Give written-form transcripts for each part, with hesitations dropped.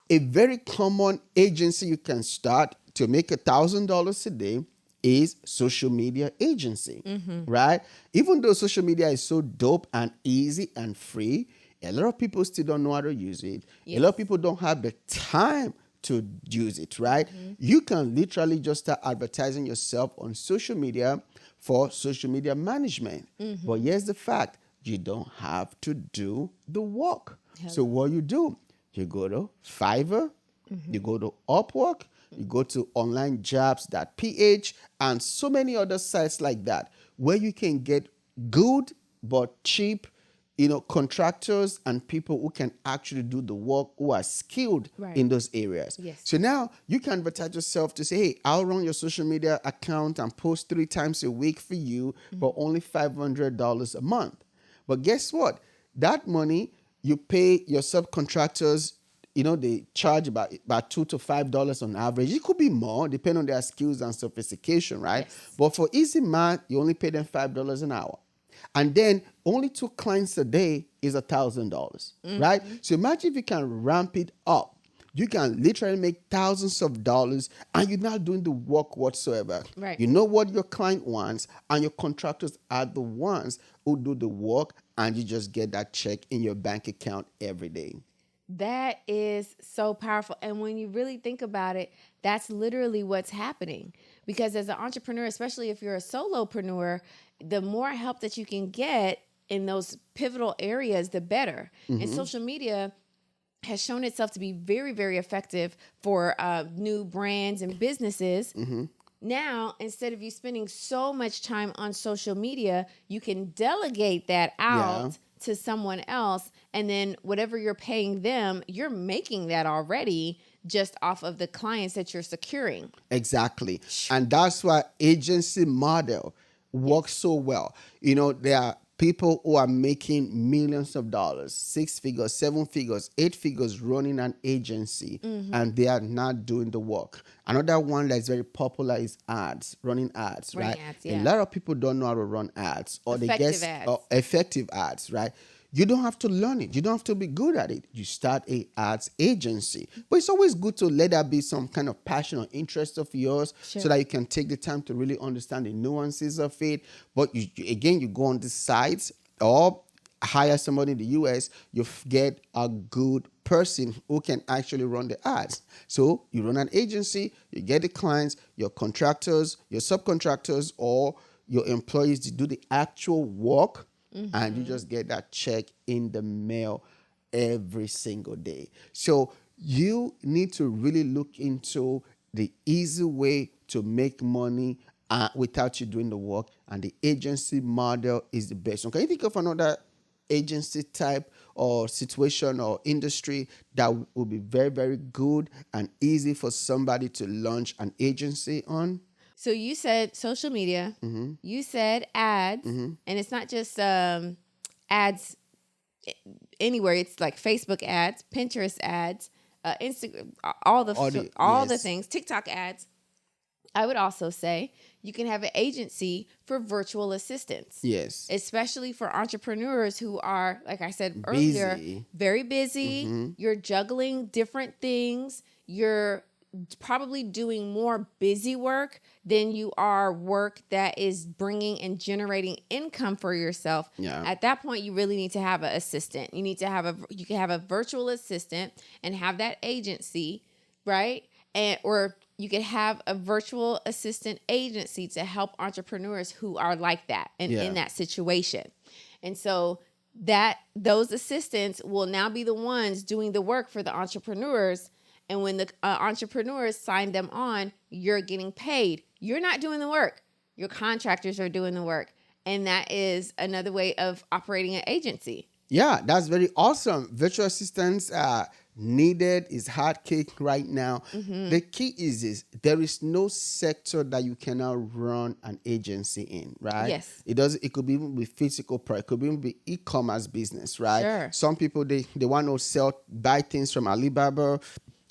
A very common agency you can start to make $1,000 a day is social media agency, right? Even though social media is so dope and easy and free, a lot of people still don't know how to use it. A lot of people don't have the time to use it, right? You can literally just start advertising yourself on social media for social media management. But here's the fact, you don't have to do the work. So what you do, you go to Fiverr, you go to Upwork, you go to onlinejobs.ph, and so many other sites like that, where you can get good but cheap, contractors and people who can actually do the work, who are skilled in those areas. Yes. So now you can advertise yourself to say, hey, I'll run your social media account and post 3 times a week for you for only $500 a month. But guess what? That money, you pay your subcontractors, they charge about $2 to $5 on average. It could be more, depending on their skills and sophistication, right? Yes. But for easy math, you only pay them $5 an hour. And then only 2 clients a day is $1,000, right? So imagine if you can ramp it up. You can literally make thousands of dollars and you're not doing the work whatsoever. Right. You know what your client wants, and your contractors are the ones who do the work, and you just get that check in your bank account every day. That is so powerful. And when you really think about it, that's literally what's happening. Because as an entrepreneur, especially if you're a solopreneur, the more help that you can get in those pivotal areas, the better. And social media has shown itself to be very, very effective for new brands and businesses. Now, instead of you spending so much time on social media, you can delegate that out to someone else. And then whatever you're paying them, you're making that already just off of the clients that you're securing. Exactly. And that's why agency model works so well. There are people who are making millions of dollars, 6 figures, 7 figures, 8 figures running an agency, and they are not doing the work. Another one that's very popular is running ads, Running right? ads, A lot of people don't know how to run ads, or Effective ads. or effective ads, right? You don't have to learn it. You don't have to be good at it. You start a ads agency. But it's always good to let that be some kind of passion or interest of yours, so that you can take the time to really understand the nuances of it. But you go on the sites or hire somebody in the US, you get a good person who can actually run the ads. So you run an agency, you get the clients, your contractors, your subcontractors, or your employees to do the actual work, and you just get that check in the mail every single day. So you need to really look into the easy way to make money without you doing the work, and the agency model is the best. So can you think of another agency type or situation or industry that would be very, very good and easy for somebody to launch an agency on? So you said social media, you said ads, and it's not just ads anywhere. It's like Facebook ads, Pinterest ads, Instagram, all the things, TikTok ads. I would also say you can have an agency for virtual assistants. Yes. Especially for entrepreneurs who are, like I said earlier, Busy. very busy. You're juggling different things. You're probably doing more busy work than you are work that is bringing and generating income for yourself. Yeah. At that point, you really need to have an assistant. You can have a virtual assistant and have that agency, right? Or you could have a virtual assistant agency to help entrepreneurs who are like that and in that situation. And so those assistants will now be the ones doing the work for the entrepreneurs. And when the entrepreneurs sign them on, you're getting paid. You're not doing the work. Your contractors are doing the work. And that is another way of operating an agency. Yeah, that's very awesome. Virtual assistants are needed, is hard cake right now. The key is this: there is no sector that you cannot run an agency in, right? Yes. It could even be physical product, it could even be e-commerce business, right? Sure. Some people they want to buy things from Alibaba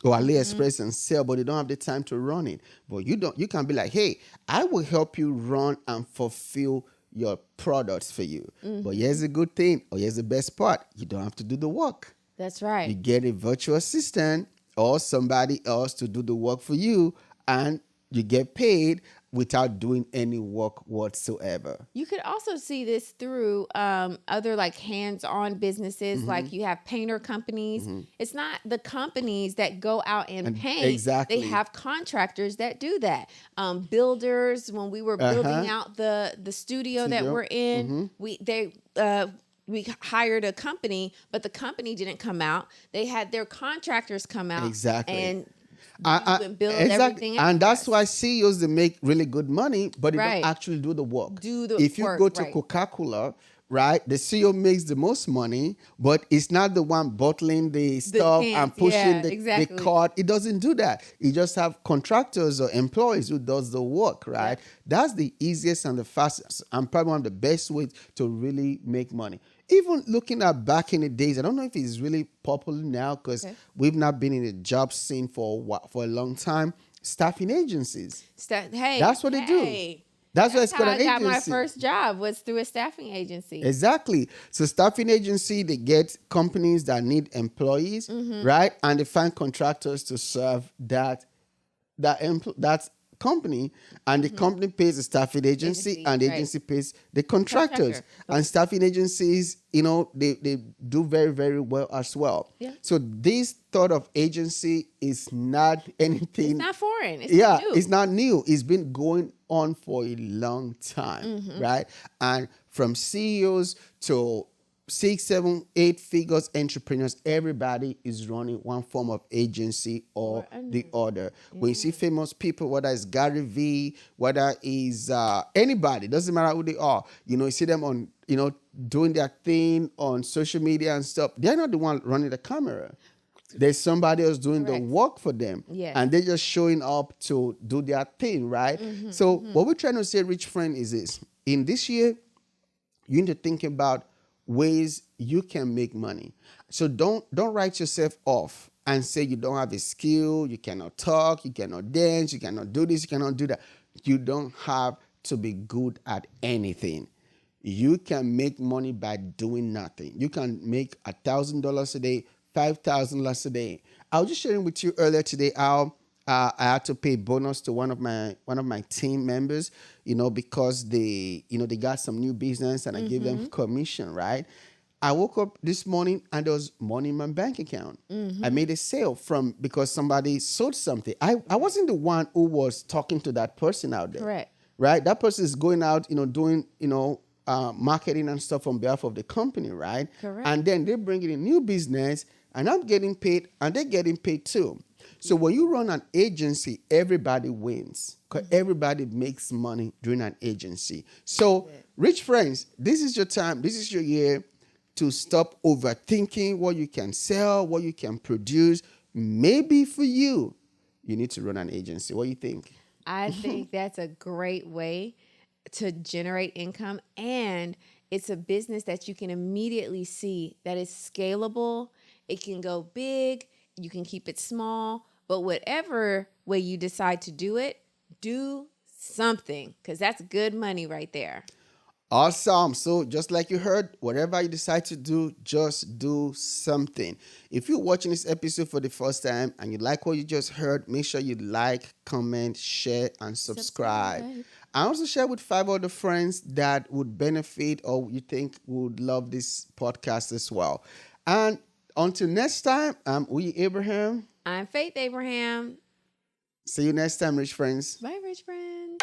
or AliExpress and sell, but they don't have the time to run it. But you can be like, hey, I will help you run and fulfill your products for you. But here's the good thing, or here's the best part: you don't have to do the work. That's You right. get a virtual assistant or somebody else to do the work for you, and you get paid without doing any work whatsoever. You could also see this through other like hands-on businesses, like you have painter companies. It's not the companies that go out and paint. exactly. They have contractors that do that. Builders, when we were building out the studio that we're in, we hired a company, but the company didn't come out. They had their contractors come out Exactly. and build everything else. And that's why CEOs, they make really good money, but they Right. don't actually do the work. Do the if you work, go to right. Coca-Cola, right, the CEO makes the most money, but it's not the one bottling the stuff cans, and pushing yeah, the exactly. cart. It doesn't do that. It just have contractors or employees who does the work, right? Yeah. That's the easiest and the fastest and probably one of the best ways to really make money. Even looking at back in the days, I don't know if it's really popular now because we've not been in the job scene for a long time. Staffing agencies. That's what they do. That's why it's how called I an got my agency. first job was through a staffing agency. Exactly. So staffing agency, they get companies that need employees, right? And they find contractors to serve that company, and the company pays the staffing agency, and the right. agency pays the contractors. Contractor. And staffing agencies, they do very, very well as well. Yeah. So this thought of agency is not anything. It's not foreign. It's Yeah, new. it's not new. It's been going on for a long time, right? And from CEOs to 6, 7, 8 figures entrepreneurs, everybody is running one form of agency or the other. When you see famous people, whether it's Gary Vee, whether it's anybody, doesn't matter who they are, you see them on, doing their thing on social media and stuff. They're not the one running the camera. There's somebody else doing the work for them. Yes. And they're just showing up to do their thing, right? So what we're trying to say, rich friend, is this. In this year, you need to think about ways you can make money. So don't write yourself off and say you don't have a skill, you cannot talk, you cannot dance, you cannot do this, you cannot do that. You don't have to be good at anything. You can make money by doing nothing. You can make $1,000 a day, $5,000 a day. I was just sharing with you earlier today how I had to pay bonus to one of my team members, because they got some new business and I gave them commission, right? I woke up this morning and there was money in my bank account. I made a sale because somebody sold something. I wasn't the one who was talking to that person out there. Correct. Right? That person is going out, doing, marketing and stuff on behalf of the company, right? Correct. And then they bring in a new business and I'm getting paid and they're getting paid too. So when you run an agency, everybody wins because everybody makes money during an agency. So, rich friends, this is your time. This is your year to stop overthinking what you can sell, what you can produce. Maybe for you need to run an agency. What do you think? I think that's a great way to generate income, and it's a business that you can immediately see that is scalable. It can go big. You can keep it small, but whatever way you decide to do it, do something, because that's good money right there. Awesome. So just like you heard, whatever you decide to do, just do something. If you're watching this episode for the first time and you like what you just heard, make sure you like, comment, share, and subscribe. I also share with 5 other friends that would benefit or you think would love this podcast as well. And until next time, I'm Uyi Abraham. I'm Faith Abraham. See you next time, rich friends. Bye, rich friends.